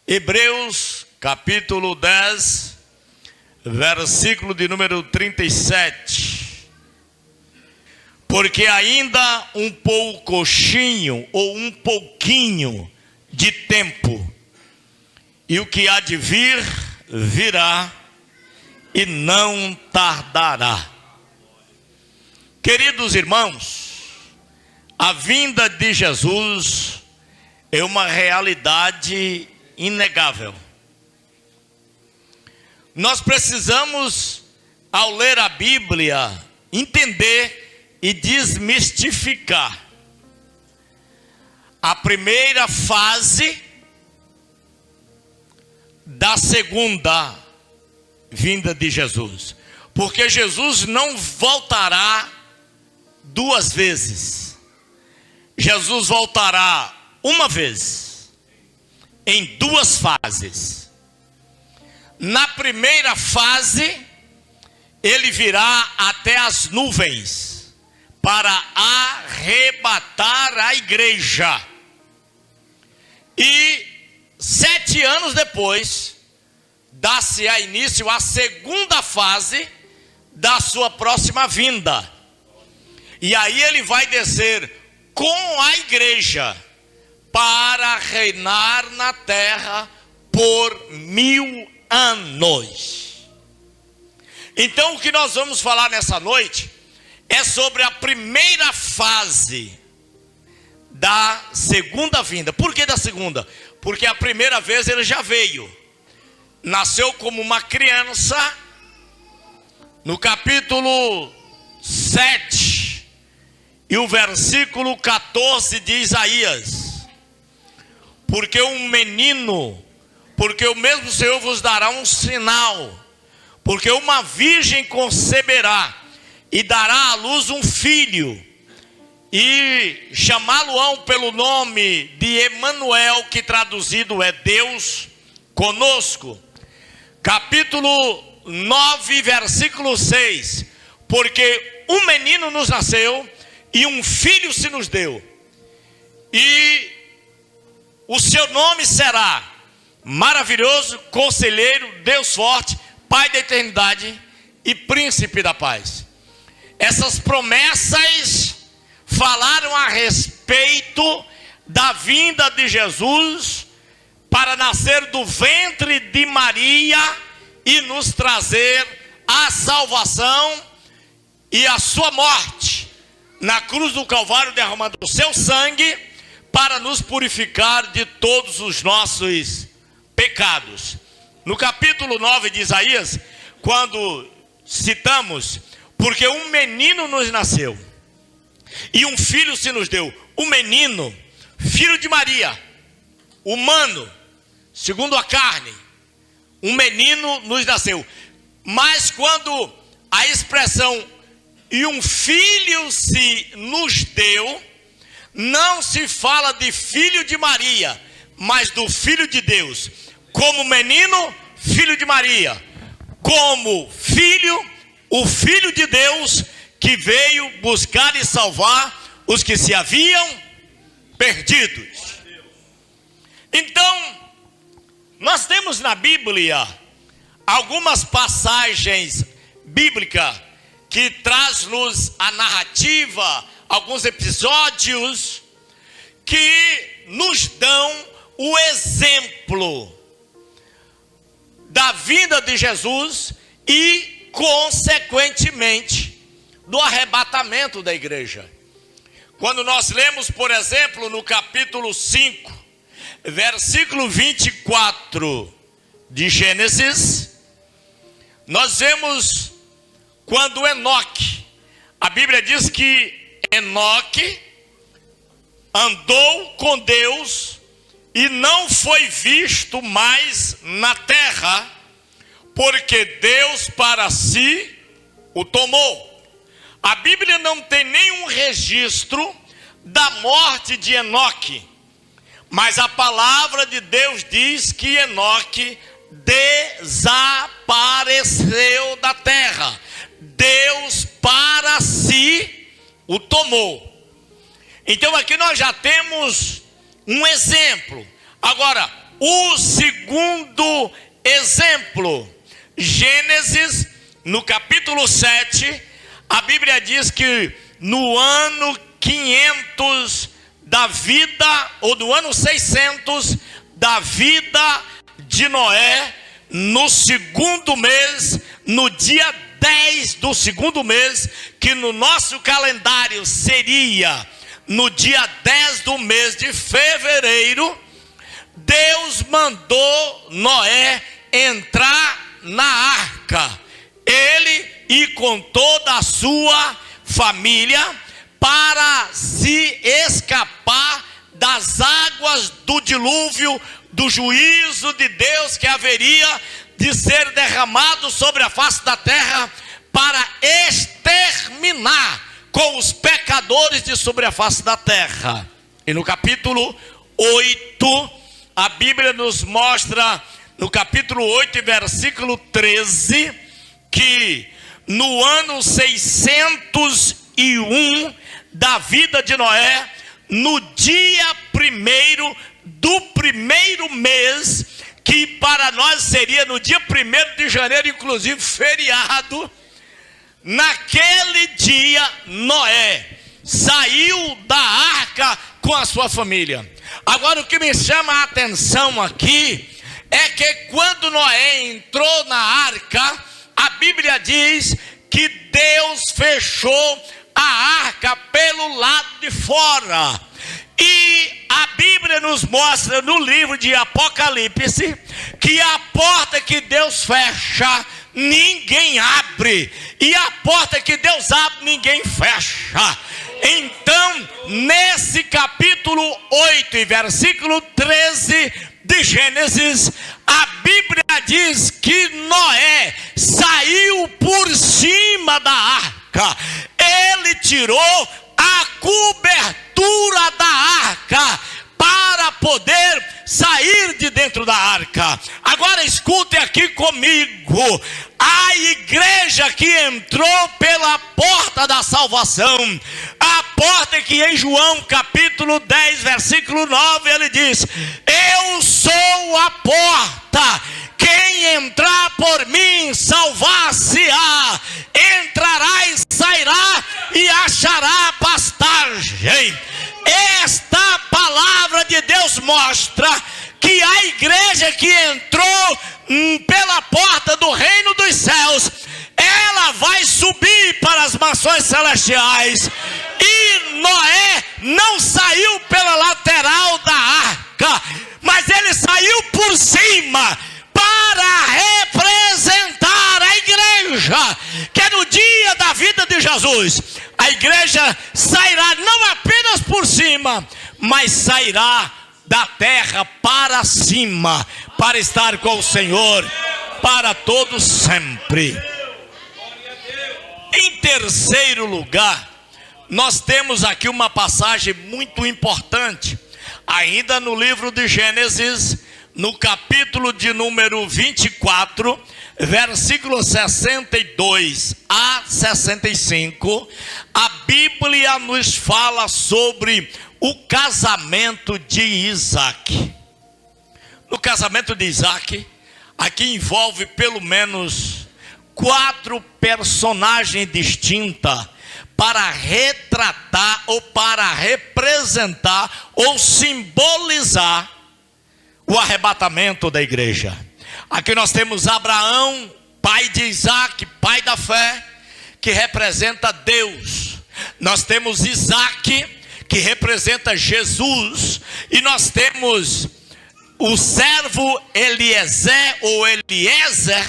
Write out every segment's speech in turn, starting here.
Hebreus capítulo 10, versículo de número 37. Porque ainda um pouquinho ou um pouquinho de tempo, e o que há de vir, virá e não tardará. Queridos irmãos, a vinda de Jesus é uma realidade inegável. Nós precisamos, ao ler a Bíblia, entender e desmistificar a primeira fase da segunda vinda de Jesus. Porque Jesus não voltará duas vezes. Jesus voltará uma vez, em duas fases. Na primeira fase, ele virá até as nuvens para arrebatar a igreja. E 7 anos depois, dá-se a início a segunda fase da sua próxima vinda. E aí ele vai descer com a igreja para reinar na terra por 1000 anos. Então o que nós vamos falar nessa noite é sobre a primeira fase da segunda vinda. Por que da segunda? Porque a primeira vez ele já veio, nasceu como uma criança. No capítulo 7 e o versículo 14 de Isaías: porque um menino, porque o mesmo Senhor vos dará um sinal, porque uma virgem conceberá e dará à luz um filho, e chamá-lo-ão pelo nome de Emanuel, que traduzido é Deus conosco. Capítulo 9, versículo 6: porque um menino nos nasceu e um filho se nos deu, e o seu nome será Maravilhoso, Conselheiro, Deus Forte, Pai da Eternidade e Príncipe da Paz. Essas promessas falaram a respeito da vinda de Jesus para nascer do ventre de Maria e nos trazer a salvação e a sua morte na cruz do Calvário, derramando o seu sangue para nos purificar de todos os nossos pecados. No capítulo 9 de Isaías, quando citamos: porque um menino nos nasceu e um filho se nos deu. O menino, filho de Maria, humano, segundo a carne, um menino nos nasceu. Mas quando a expressão e um filho se nos deu, não se fala de filho de Maria, mas do filho de Deus. Como menino, filho de Maria. Como filho, o filho de Deus, que veio buscar e salvar os que se haviam perdidos. Então, nós temos na Bíblia algumas passagens bíblicas que traz-nos a narrativa, alguns episódios que nos dão o exemplo da vinda de Jesus e, consequentemente, do arrebatamento da igreja. Quando nós lemos, por exemplo, no capítulo 5, versículo 24 de Gênesis, nós vemos quando Enoque, a Bíblia diz que Enoque andou com Deus e não foi visto mais na terra, porque Deus para si o tomou. A Bíblia não tem nenhum registro da morte de Enoque, mas a palavra de Deus diz que Enoque desapareceu da terra. Deus para si o tomou. Então aqui nós já temos um exemplo. Agora, o segundo exemplo. Gênesis, no capítulo 7, a Bíblia diz que no ano 500 da vida, ou no ano 600 da vida de Noé, no segundo mês, no dia 10 do segundo mês, que no nosso calendário seria no dia 10 do mês de fevereiro, Deus mandou Noé entrar na arca, ele e com toda a sua família, para se escapar das águas do dilúvio, do juízo de Deus que haveria de ser derramado sobre a face da terra, para exterminar com os pecadores de sobre a face da terra. E no capítulo 8, a Bíblia nos mostra, no capítulo 8, versículo 13, que no ano 601 da vida de Noé, no dia 1º do primeiro mês, que para nós seria no dia 1º de janeiro, inclusive feriado, naquele dia Noé saiu da arca com a sua família. Agora, o que me chama a atenção aqui é que quando Noé entrou na arca, a Bíblia diz que Deus fechou a arca pelo lado de fora. E a Bíblia nos mostra no livro de Apocalipse que a porta que Deus fecha, ninguém abre, e a porta que Deus abre, ninguém fecha. Então, nesse capítulo 8 e versículo 13 de Gênesis, a Bíblia diz que Noé saiu por cima da arca, ele tirou a cobertura da arca para poder sair de dentro da arca. Agora escute aqui comigo, a igreja que entrou pela porta da salvação, a porta que em João capítulo 10 versículo 9 ele diz: eu sou a porta, quem entrar por mim salvar-se-á, entrará e sairá e achará pastagem. Esta palavra de Deus mostra que a igreja que entrou pela porta do reino dos céus, ela vai subir para as mansões celestiais. E Noé não saiu pela lateral da arca, mas ele saiu por cima para representar a igreja, que é no dia da vida de Jesus. A igreja sairá não apenas por cima, mas sairá da terra para cima, para estar com o Senhor para todo sempre. Em terceiro lugar, nós temos aqui uma passagem muito importante, ainda no livro de Gênesis, no capítulo de número 24, versículo 62 a 65, a Bíblia nos fala sobre o casamento de Isaac. No casamento de Isaac, aqui envolve pelo menos 4 personagens distintas para retratar ou para representar ou simbolizar o arrebatamento da igreja. Aqui nós temos Abraão, pai de Isaac, pai da fé, que representa Deus. Nós temos Isaac, que representa Jesus. E nós temos o servo Eliezer, ou Eliezer,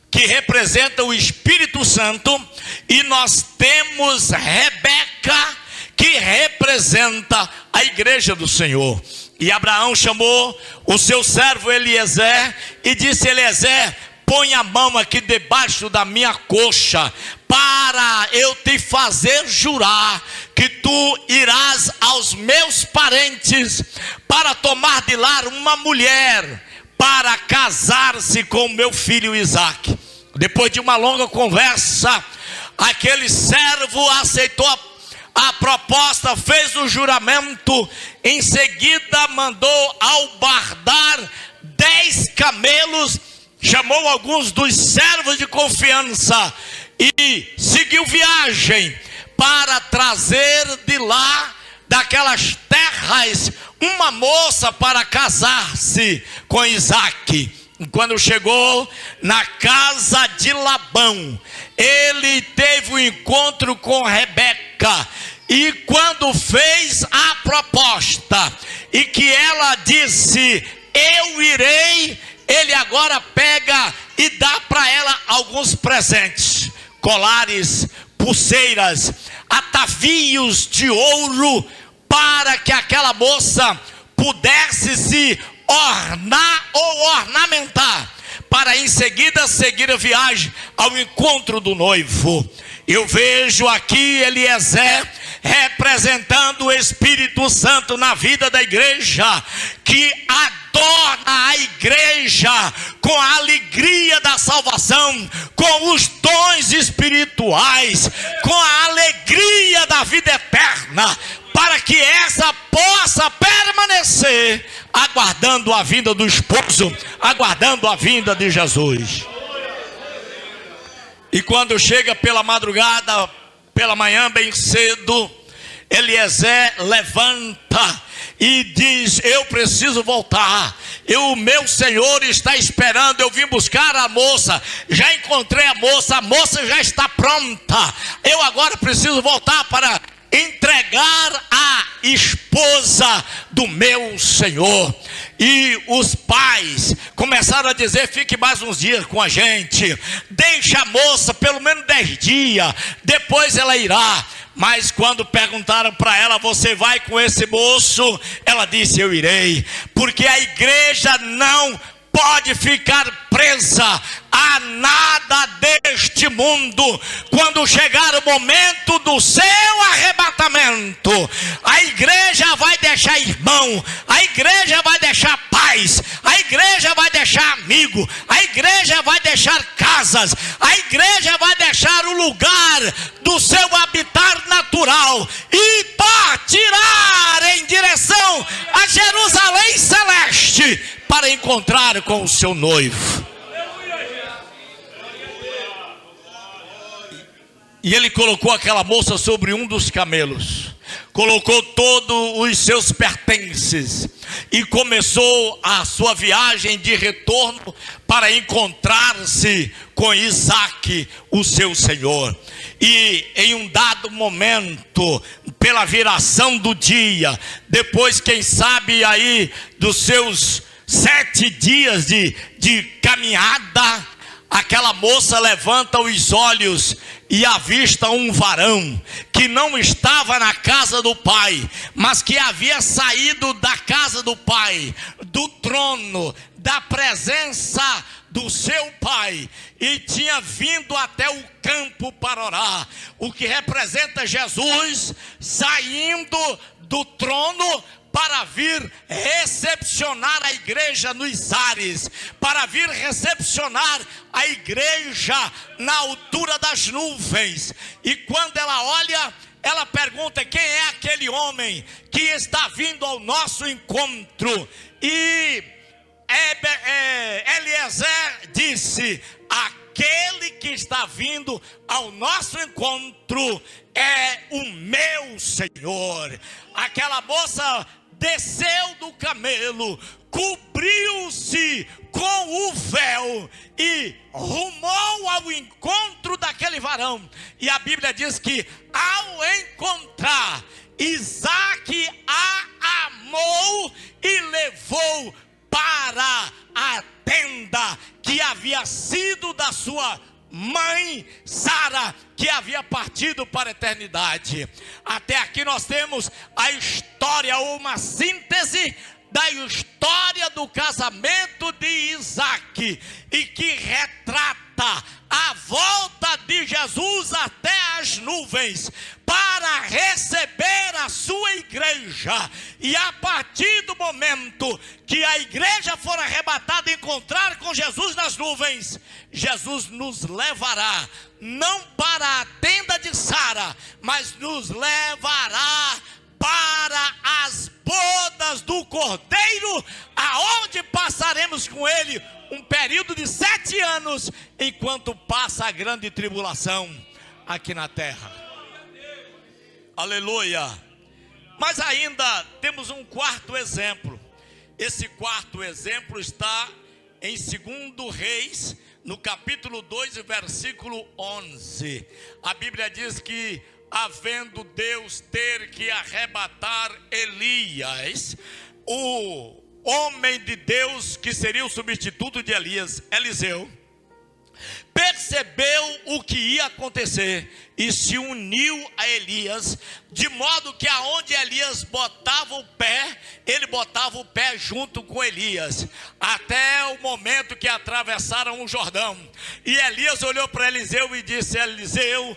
que representa o Espírito Santo. E nós temos Rebeca, que representa a igreja do Senhor. E Abraão chamou o seu servo Eliezer e disse: Eliezer, põe a mão aqui debaixo da minha coxa, para eu te fazer jurar que tu irás aos meus parentes para tomar de lá uma mulher para casar-se com o meu filho Isaac. Depois de uma longa conversa, aquele servo aceitou a proposta, fez o juramento, em seguida mandou albardar 10 camelos, chamou alguns dos servos de confiança e seguiu viagem para trazer de lá, daquelas terras, uma moça para casar-se com Isaque. Quando chegou na casa de Labão, ele teve um encontro com Rebeca, e quando fez a proposta, e que ela disse, eu irei, ele agora pega e dá para ela alguns presentes, colares, pulseiras, atavios de ouro, para que aquela moça pudesse se ornar ou ornamentar, para em seguida seguir a viagem ao encontro do noivo. Eu vejo aqui Eliezer representando o Espírito Santo na vida da igreja, que adorna a igreja com a alegria da salvação, com os dons espirituais, com a alegria da vida eterna, para que essa possa permanecer aguardando a vinda do esposo, aguardando a vinda de Jesus. E quando chega pela madrugada, pela manhã bem cedo, Eliezer levanta e diz, eu preciso voltar, o meu senhor está esperando, eu vim buscar a moça, já encontrei a moça já está pronta, eu agora preciso voltar para entregar a esposa do meu senhor. E os pais começaram a dizer, fique mais uns dias com a gente, deixa a moça pelo menos 10 dias, depois ela irá. Mas quando perguntaram para ela, você vai com esse moço? Ela disse, eu irei, porque a igreja não pode ficar presa a nada deste mundo. Quando chegar o momento do seu arrebatamento, a igreja vai deixar irmão, a igreja vai deixar pais, a igreja vai deixar amigo, a igreja vai deixar casas, a igreja vai deixar o lugar do seu habitar natural e partirá em direção a Jerusalém celeste para encontrar com o seu noivo. E ele colocou aquela moça sobre um dos camelos, colocou todos os seus pertences e começou a sua viagem de retorno para encontrar-se com Isaque, o seu senhor. E em um dado momento, pela viração do dia, depois quem sabe aí dos seus 7 dias de caminhada, aquela moça levanta os olhos e avista um varão que não estava na casa do pai, mas que havia saído da casa do pai, do trono, da presença do seu pai, e tinha vindo até o campo para orar, o que representa Jesus saindo do trono para vir recepcionar a igreja nos ares, para vir recepcionar a igreja na altura das nuvens. E quando ela olha, ela pergunta, quem é aquele homem que está vindo ao nosso encontro? E Eliezer disse, aquele que está vindo ao nosso encontro é o meu Senhor. Aquela moça desceu do camelo, cobriu-se com o véu e rumou ao encontro daquele varão. E a Bíblia diz que ao encontrar, Isaque a amou e levou para a tenda que havia sido da sua mãe Sara, que havia partido para a eternidade. Até aqui nós temos a história, ou uma síntese da história do casamento de Isaque, e que retrata a volta de Jesus até as nuvens para receber a sua igreja. E a partir do momento que a igreja for arrebatada e encontrar com Jesus nas nuvens, Jesus nos levará, não para a tenda de Sara, mas nos levará para as bodas do Cordeiro, aonde passaremos com ele um período de 7 anos, enquanto passa a grande tribulação aqui na terra. Aleluia. Mas ainda temos um quarto exemplo. Esse quarto exemplo está em 2 Reis, no capítulo 2, versículo 11. A Bíblia diz que, havendo Deus ter que arrebatar Elias, o homem de Deus que seria o substituto de Elias, Eliseu, percebeu o que ia acontecer e se uniu a Elias, de modo que aonde Elias botava o pé, ele botava o pé junto com Elias, até o momento que atravessaram o Jordão. E Elias olhou para Eliseu e disse: Eliseu,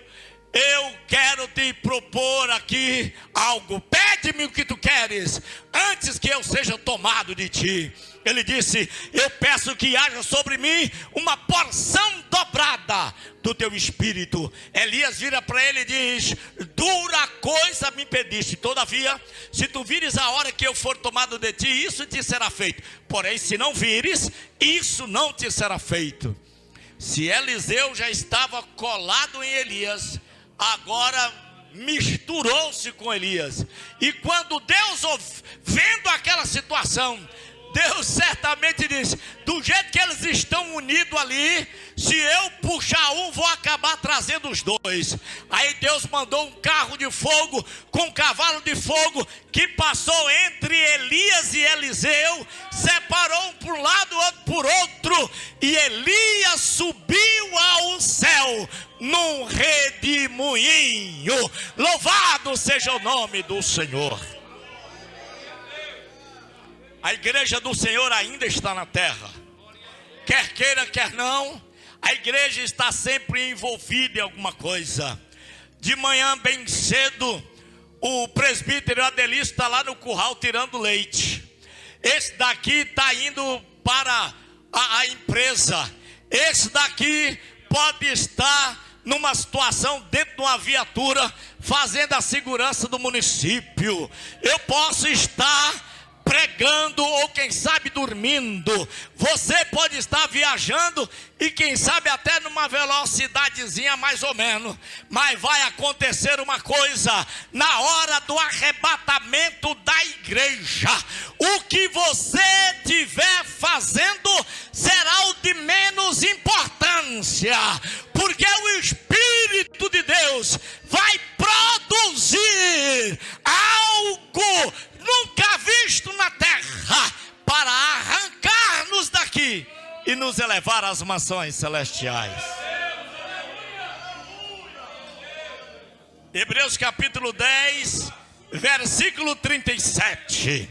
eu quero te propor aqui algo, pede-me o que tu queres, antes que eu seja tomado de ti. Ele disse: eu peço que haja sobre mim uma porção dobrada do teu espírito. Elias vira para ele e diz: dura coisa me pediste, todavia, se tu vires a hora que eu for tomado de ti, isso te será feito. Porém, se não vires, isso não te será feito. Se Eliseu já estava colado em Elias, agora misturou-se com Elias. E quando Deus, vendo aquela situação, Deus certamente disse: do jeito que eles estão unidos ali, se eu puxar um, vou acabar trazendo os dois. Aí Deus mandou um carro de fogo com um cavalo de fogo, que passou entre Elias e Eliseu, separou um por um lado, outro por outro, e Elias subiu ao céu num redemoinho. Louvado seja o nome do Senhor. A igreja do Senhor ainda está na terra, quer queira, quer não. A igreja está sempre envolvida em alguma coisa. De manhã bem cedo, o presbítero Adelício está lá no curral tirando leite. Esse daqui está indo para a empresa. Esse daqui pode estar numa situação dentro de uma viatura, fazendo a segurança do município. Eu posso estar pregando, ou quem sabe dormindo. Você pode estar viajando e quem sabe até numa velocidadezinha mais ou menos. Mas vai acontecer uma coisa: na hora do arrebatamento da igreja, o que você estiver fazendo será o de menos importância, porque o Espírito de Deus vai produzir algo nunca visto na terra, para arrancar-nos daqui e nos elevar às mansões celestiais. Hebreus capítulo 10, versículo 37.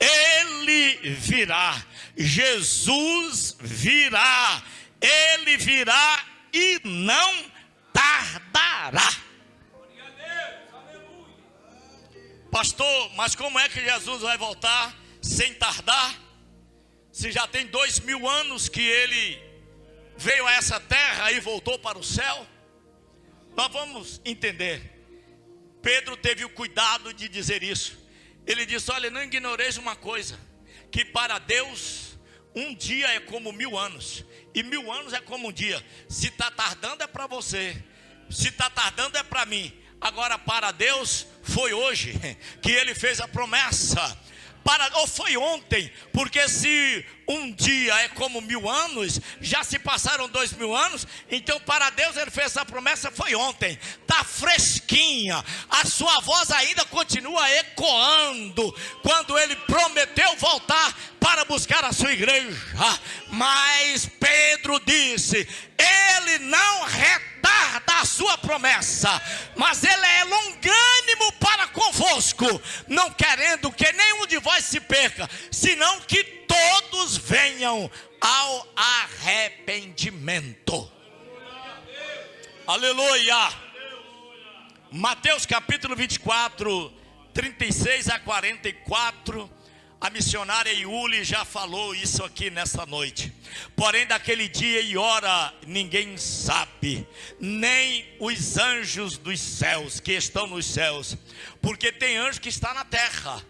Ele virá, Jesus virá, ele virá e não tardará. Pastor, mas como é que Jesus vai voltar sem tardar? Se já tem 2000 anos que ele veio a essa terra e voltou para o céu. Nós vamos entender. Pedro teve o cuidado de dizer isso. Ele disse: olha, não ignoreis uma coisa, que para Deus um dia é como 1000 anos, e 1000 anos é como um dia. Se está tardando é para você, se está tardando é para mim. Agora para Deus foi hoje que ele fez a promessa. Ou foi ontem, porque se um dia é como 1000 anos, já se passaram 2000 anos. Então para Deus ele fez essa promessa, foi ontem. Está fresquinha, a sua voz ainda continua ecoando, quando ele prometeu voltar para buscar a sua igreja. Mas Pedro disse: ele não retarda a sua promessa, mas ele é longânimo para convosco, não querendo que nenhum de vós se perca, senão que todos venham ao arrependimento. Aleluia. Mateus capítulo 24, 36 a 44. A missionária Iuli já falou isso aqui nessa noite. Porém, daquele dia e hora ninguém sabe, nem os anjos dos céus que estão nos céus, porque tem anjo que está na terra.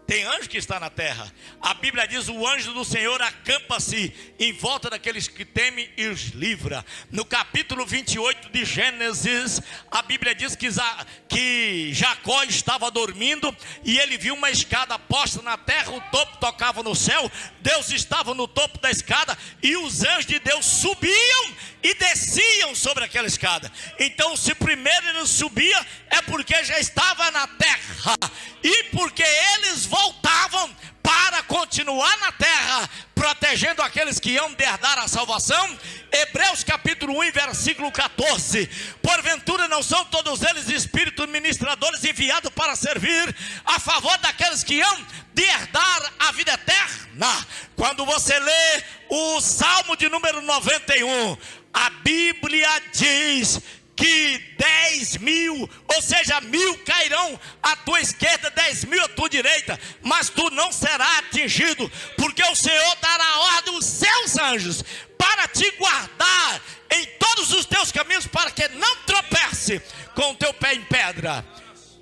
Tem anjo que está na terra. A Bíblia diz: o anjo do Senhor acampa-se em volta daqueles que temem e os livra. No capítulo 28 de Gênesis, a Bíblia diz que Jacó estava dormindo e ele viu uma escada posta na terra, o topo tocava no céu, Deus estava no topo da escada e os anjos de Deus subiam e desciam sobre aquela escada. Então, se primeiro ele subia, é porque já estava na terra, e porque eles voltavam para continuar na terra, protegendo aqueles que iam herdar a salvação. Hebreus capítulo 1, versículo 14: porventura não são todos eles espíritos ministradores enviados para servir a favor daqueles que iam herdar a vida eterna? Quando você lê o Salmo de número 91, a Bíblia diz que 10.000, ou seja, 1.000 cairão à tua esquerda, 10.000 à tua direita, mas tu não serás atingido, porque o Senhor dará ordem aos seus anjos para te guardar em todos os teus caminhos, para que não tropece com o teu pé em pedra.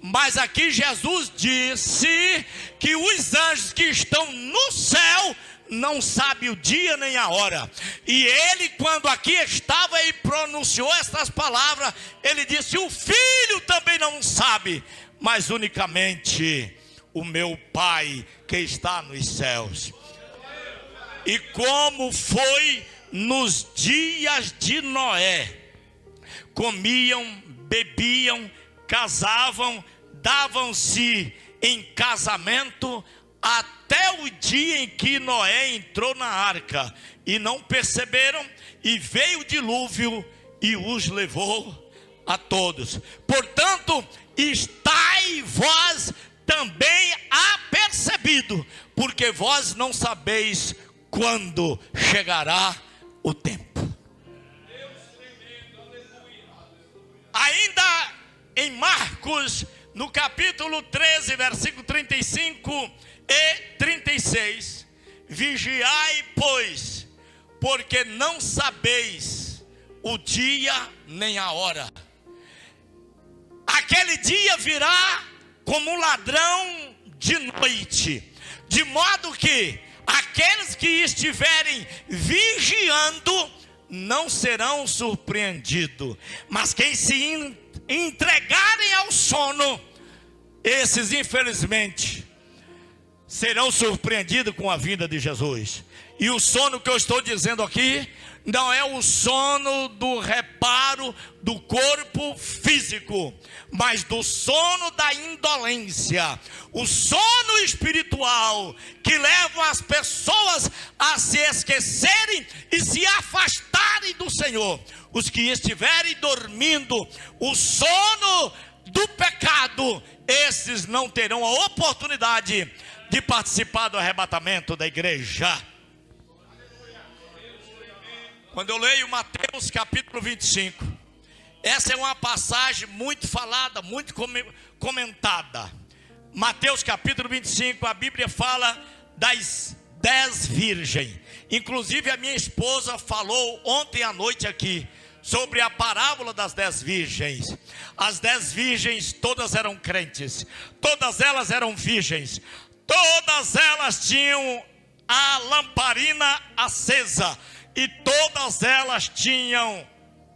Mas aqui Jesus disse que os anjos que estão no céu não sabe o dia nem a hora. E ele, quando aqui estava e pronunciou estas palavras, ele disse: o Filho também não sabe, mas unicamente o meu Pai que está nos céus. E como foi nos dias de Noé: comiam, bebiam, casavam, davam-se em casamento, até o dia em que Noé entrou na arca, e não perceberam, e veio o dilúvio e os levou a todos. Portanto, estai vós também apercebido, porque vós não sabeis quando chegará o tempo. Ainda em Marcos, no capítulo 13, versículo 35 e 36, vigiai, pois, porque não sabeis o dia nem a hora. Aquele dia virá como um ladrão de noite, de modo que aqueles que estiverem vigiando não serão surpreendidos, mas quem se entregarem ao sono, esses infelizmente serão surpreendidos com a vinda de Jesus. E o sono que eu estou dizendo aqui não é o sono do reparo do corpo físico, mas do sono da indolência, o sono espiritual que leva as pessoas a se esquecerem e se afastarem do Senhor. Os que estiverem dormindo o sono do pecado, esses não terão a oportunidade de participar do arrebatamento da igreja. Quando eu leio Mateus capítulo 25, essa é uma passagem muito falada, muito comentada. Mateus capítulo 25, a Bíblia fala das 10 virgens. Inclusive a minha esposa falou ontem à noite aqui sobre a parábola das 10 virgens. As 10 virgens todas eram crentes, todas elas eram virgens, todas elas tinham a lamparina acesa e todas elas tinham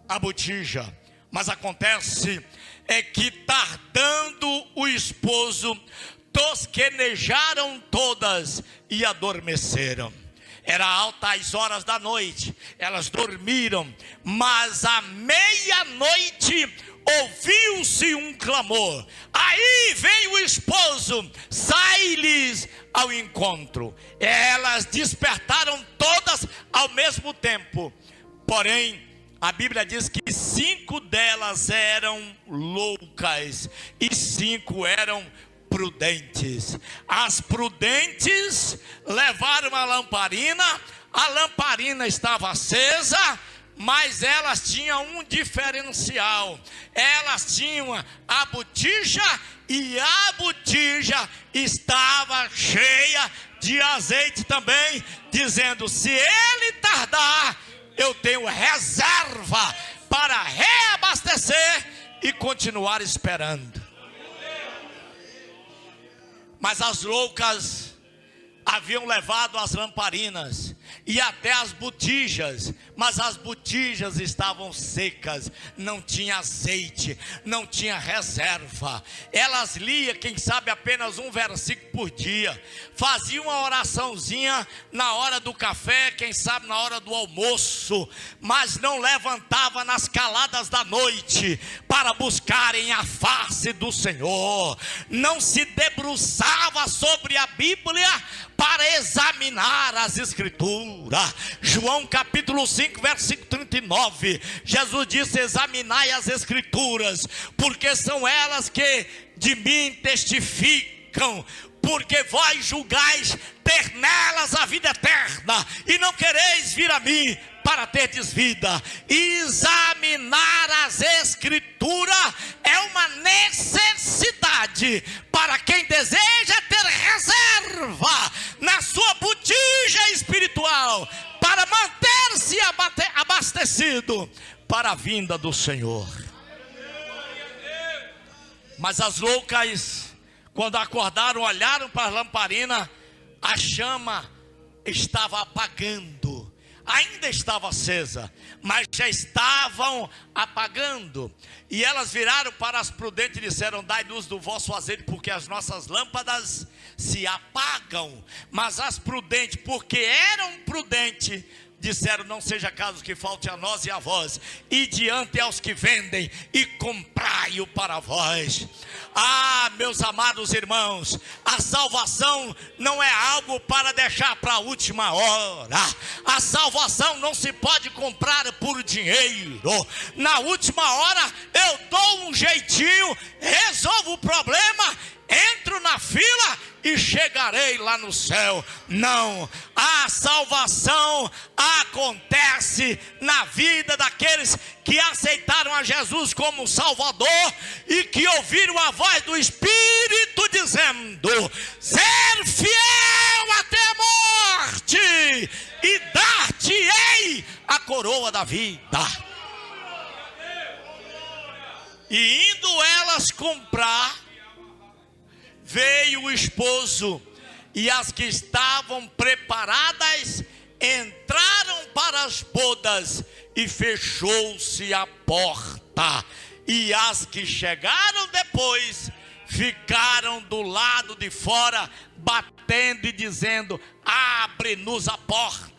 a botija. Mas acontece é que, tardando o esposo, tosquenejaram todas e adormeceram. Era altas horas da noite, elas dormiram, mas à meia-noite ouviu-se um clamor. Aí veio o esposo, sai-lhes ao encontro. Elas despertaram todas ao mesmo tempo. Porém, a Bíblia diz que 5 delas eram loucas e 5 eram prudentes. As prudentes levaram a lamparina estava acesa, mas elas tinham um diferencial. Elas tinham a botija, e a botija estava cheia de azeite também, dizendo: se ele tardar, eu tenho reserva para reabastecer e continuar esperando. Mas as loucas haviam levado as lamparinas e até as botijas, mas as botijas estavam secas, não tinha azeite, não tinha reserva. Elas liam, quem sabe, apenas um versículo por dia, faziam uma oraçãozinha na hora do café, quem sabe na hora do almoço, mas não levantava nas caladas da noite para buscarem a face do Senhor, não se debruçava sobre a Bíblia para examinar as Escrituras. João capítulo 5 versículo 39, Jesus disse: examinai as Escrituras, porque são elas que de mim testificam, porque vós julgais ter nelas a vida eterna, e não quereis vir a mim para terdes vida. Examinar as Escrituras é uma necessidade para quem deseja ter reserva na sua botija espiritual, para manter-se abastecido para a vinda do Senhor. Mas as loucas, quando acordaram, olharam para a lamparina, a chama estava apagando. Ainda estava acesa, mas já estavam apagando. E elas viraram para as prudentes e disseram: dai-nos do vosso azeite, porque as nossas lâmpadas se apagam. Mas as prudentes, porque eram prudentes, disseram: não seja caso que falte a nós e a vós, e diante aos que vendem, e comprai-o para vós. Ah, meus amados irmãos, a salvação não é algo para deixar para a última hora. A salvação não se pode comprar por dinheiro. Na última hora eu dou um jeitinho, resolvo o problema, entro na fila e chegarei lá no céu. Não, a salvação acontece na vida daqueles que aceitaram a Jesus como Salvador e que ouviram a voz do Espírito dizendo: ser fiel até a morte, e dar-te-ei a coroa da vida. E indo elas comprar, veio o esposo, e as que estavam preparadas entraram para as bodas, e fechou-se a porta. E as que chegaram depois ficaram do lado de fora, batendo e dizendo: abre-nos a porta.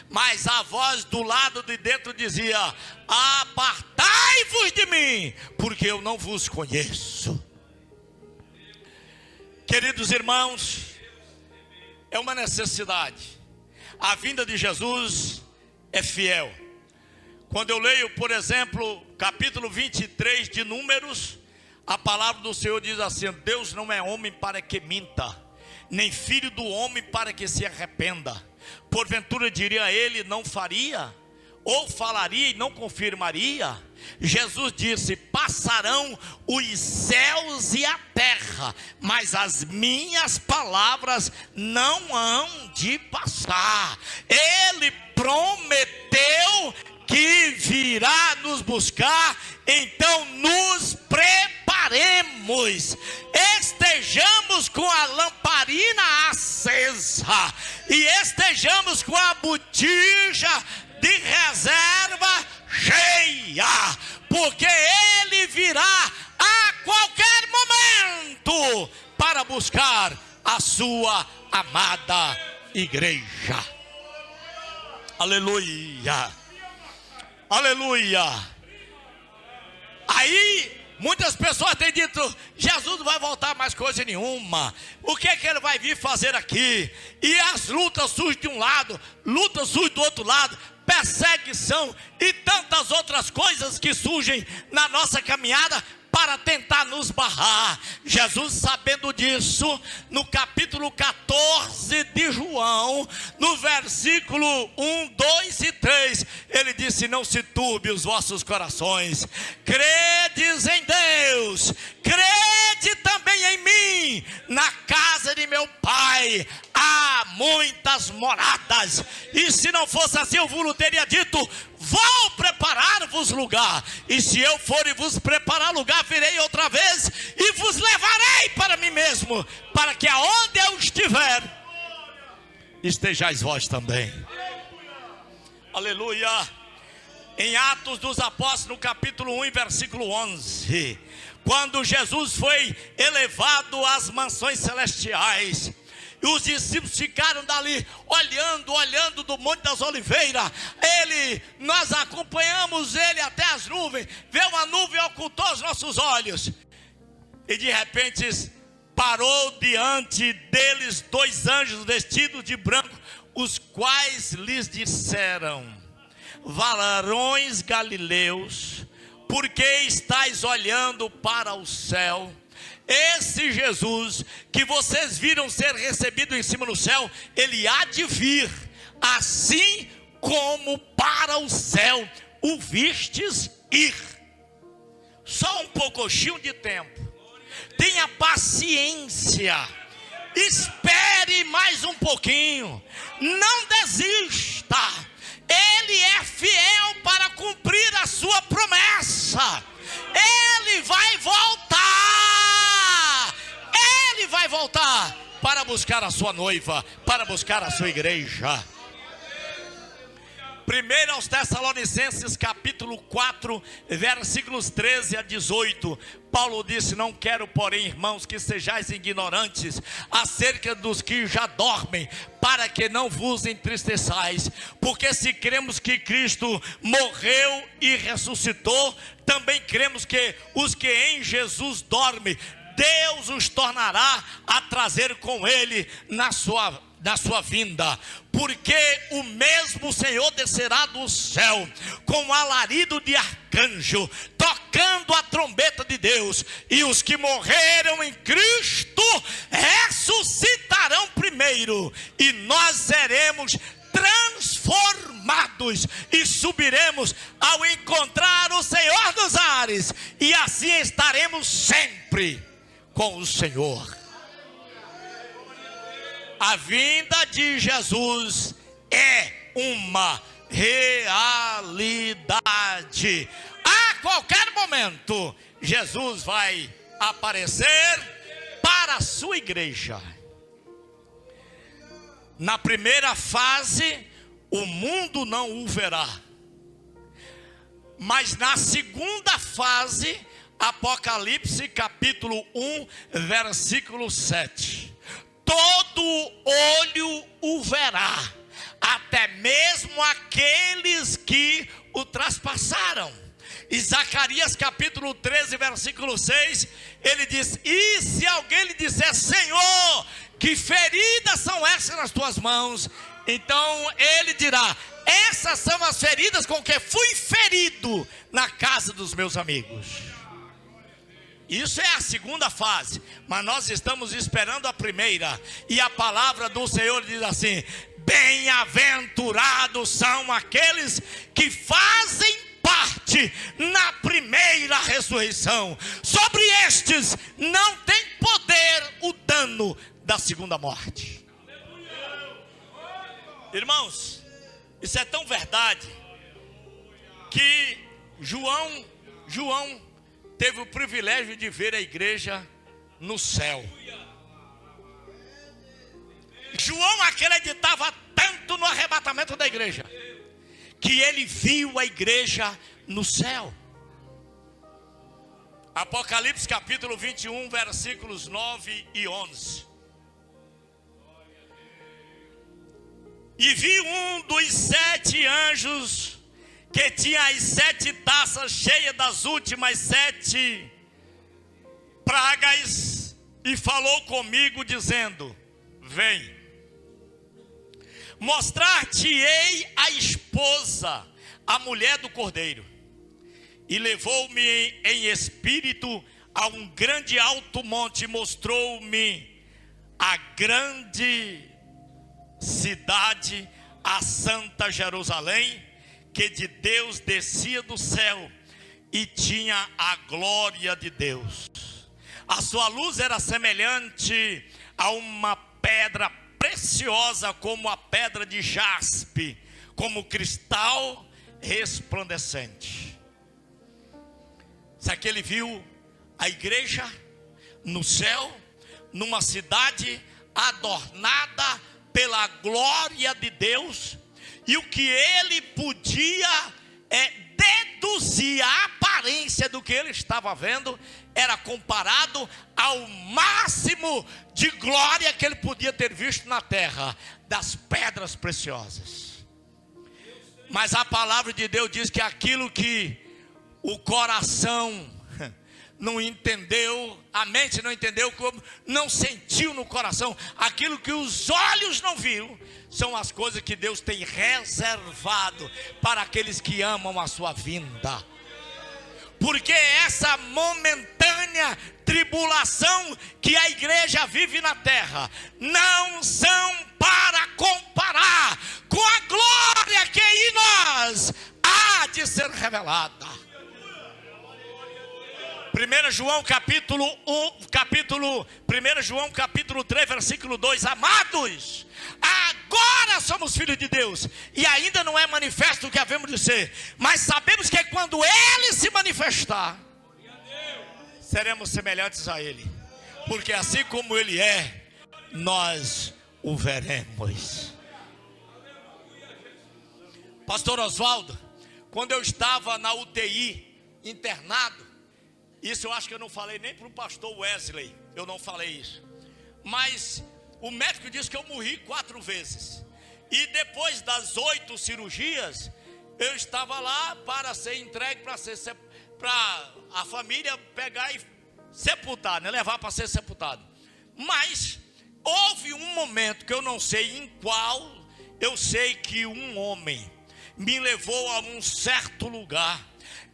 Mas a voz do lado de dentro dizia: apartai-vos de mim, porque eu não vos conheço. Queridos irmãos, é uma necessidade. A vinda de Jesus é fiel. Quando eu leio, por exemplo, capítulo 23 de Números, a palavra do Senhor diz assim: Deus não é homem para que minta, nem filho do homem para que se arrependa. Porventura diria ele, não faria? Ou falaria e não confirmaria? Jesus disse: passarão os céus e a terra, mas as minhas palavras não hão de passar. Ele prometeu que virá nos buscar, então nos preparemos, estejamos com a lamparina acesa e estejamos com a botija de reserva cheia, porque ele virá a qualquer momento para buscar a sua amada igreja. Aleluia, aleluia. Aí muitas pessoas têm dito: Jesus não vai voltar mais coisa nenhuma, o que é que ele vai vir fazer aqui? E as lutas surgem de um lado, lutas surgem do outro lado, perseguição e tantas outras coisas que surgem na nossa caminhada para tentar nos barrar. Jesus, sabendo disso, no capítulo 14 de João, no versículo 1, 2 e 3, ele disse: não se turbe os vossos corações, credes em Deus, crede também em mim. Na casa de meu Pai há muitas moradas, e se não fosse assim eu vos teria dito: vou preparar-vos lugar, e se eu for e vos preparar lugar, virei outra vez e vos levarei para mim mesmo, para que aonde eu estiver, estejais vós também. Aleluia. Em Atos dos Apóstolos, no capítulo 1, versículo 11, quando Jesus foi elevado às mansões celestiais, e os discípulos ficaram dali olhando do Monte das Oliveiras. Nós acompanhamos ele até as nuvens. Veio uma nuvem e ocultou os nossos olhos. E de repente parou diante deles 2 anjos vestidos de branco, os quais lhes disseram: varões galileus, por que estáis olhando para o céu? Esse Jesus que vocês viram ser recebido em cima no céu, ele há de vir, assim como para o céu o vistes ir. Só um pouquinho de tempo, tenha paciência, espere mais um pouquinho, não desista. Ele é fiel para cumprir a sua promessa. Ele vai voltar. Ele vai voltar para buscar a sua noiva, para buscar a sua igreja. 1 aos Tessalonicenses capítulo 4, versículos 13 a 18, Paulo disse: não quero, porém, irmãos, que sejais ignorantes acerca dos que já dormem, para que não vos entristeçais, porque se cremos que Cristo morreu e ressuscitou, também cremos que os que em Jesus dormem, Deus os tornará a trazer com ele na sua vinda, porque o mesmo Senhor descerá do céu com alarido de arcanjo, tocando a trombeta de Deus, e os que morreram em Cristo ressuscitarão primeiro, e nós seremos transformados e subiremos ao encontrar o Senhor dos ares, e assim estaremos sempre com o Senhor. A vinda de Jesus é uma realidade. A qualquer momento, Jesus vai aparecer para a sua igreja. Na primeira fase, o mundo não o verá. Mas na segunda fase, Apocalipse capítulo 1, versículo 7. Todo olho o verá, até mesmo aqueles que o traspassaram. E Zacarias capítulo 13, versículo 6, ele diz: e se alguém lhe disser: Senhor, que feridas são essas nas tuas mãos? Então ele dirá: essas são as feridas com que fui ferido na casa dos meus amigos. Isso é a segunda fase, mas nós estamos esperando a primeira. E a palavra do Senhor diz assim: bem-aventurados são aqueles que fazem parte na primeira ressurreição. Sobre estes não tem poder o dano da segunda morte. Irmãos, isso é tão verdade que João teve o privilégio de ver a igreja no céu. João acreditava tanto no arrebatamento da igreja, que ele viu a igreja no céu. Apocalipse capítulo 21, versículos 9 e 11. E vi um dos 7 anjos que tinha as 7 taças cheias das últimas 7 pragas, e falou comigo dizendo: vem, mostrar-te-ei a esposa, a mulher do Cordeiro. E levou-me em espírito a um grande alto monte, mostrou-me a grande cidade, a Santa Jerusalém, que de Deus descia do céu e tinha a glória de Deus. A sua luz era semelhante a uma pedra preciosa, como a pedra de jaspe, como cristal resplandecente. Isso aqui ele viu a igreja no céu, numa cidade adornada pela glória de Deus, e o que ele podia deduzir, a aparência do que ele estava vendo era comparado ao máximo de glória que ele podia ter visto na terra, das pedras preciosas. Mas a palavra de Deus diz que aquilo que o coração não entendeu, a mente não entendeu, como não sentiu no coração, aquilo que os olhos não viram, são as coisas que Deus tem reservado para aqueles que amam a sua vinda. Porque essa momentânea tribulação que a igreja vive na terra não são para comparar com a glória que em nós há de ser revelada. 1 João capítulo 3, versículo 2: amados, agora somos filhos de Deus, e ainda não é manifesto o que havemos de ser, mas sabemos que quando Ele se manifestar, seremos semelhantes a Ele, porque assim como Ele é, nós o veremos. Pastor Oswaldo, quando eu estava na UTI internado, isso eu acho que eu não falei nem para o pastor Wesley, eu não falei isso, mas o médico disse que eu morri 4 vezes, e depois das 8 cirurgias, eu estava lá para ser entregue, para a família pegar e sepultar, né? Levar para ser sepultado. Mas houve um momento que eu não sei em qual, eu sei que um homem me levou a um certo lugar,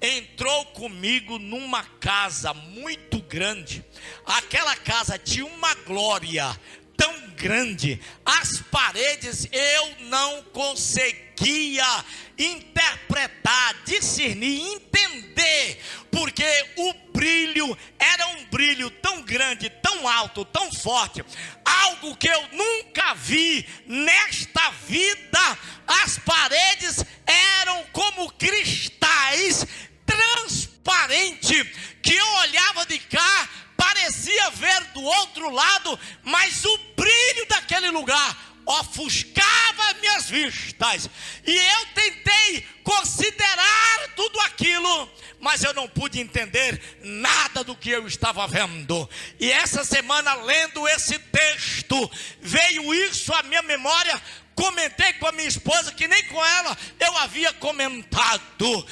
entrou comigo numa casa muito grande. Aquela casa tinha uma glória tão grande, as paredes eu não conseguia interpretar, discernir, entender, porque o brilho era um brilho tão grande, tão alto, tão forte, algo que eu nunca vi nesta vida. As paredes eram como cristais transparentes, que eu olhava de cá, parecia ver do outro lado, mas o brilho daquele lugar ofuscava minhas vistas, e eu tentei considerar tudo aquilo, mas eu não pude entender nada do que eu estava vendo. E essa semana, lendo esse texto, veio isso à minha memória. Comentei com a minha esposa, que nem com ela eu havia comentado.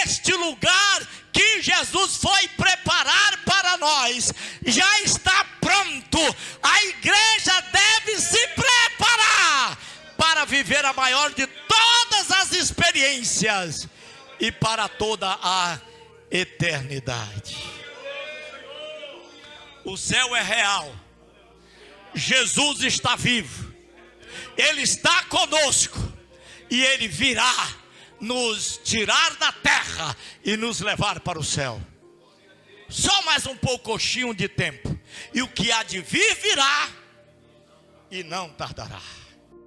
Este lugar que Jesus foi preparar para nós já está pronto. A igreja deve se preparar para viver a maior de todas as experiências e para toda a eternidade. O céu é real, Jesus está vivo, Ele está conosco, e Ele virá nos tirar da terra e nos levar para o céu. Só mais um pouquinho de tempo, e o que há de vir virá e não tardará.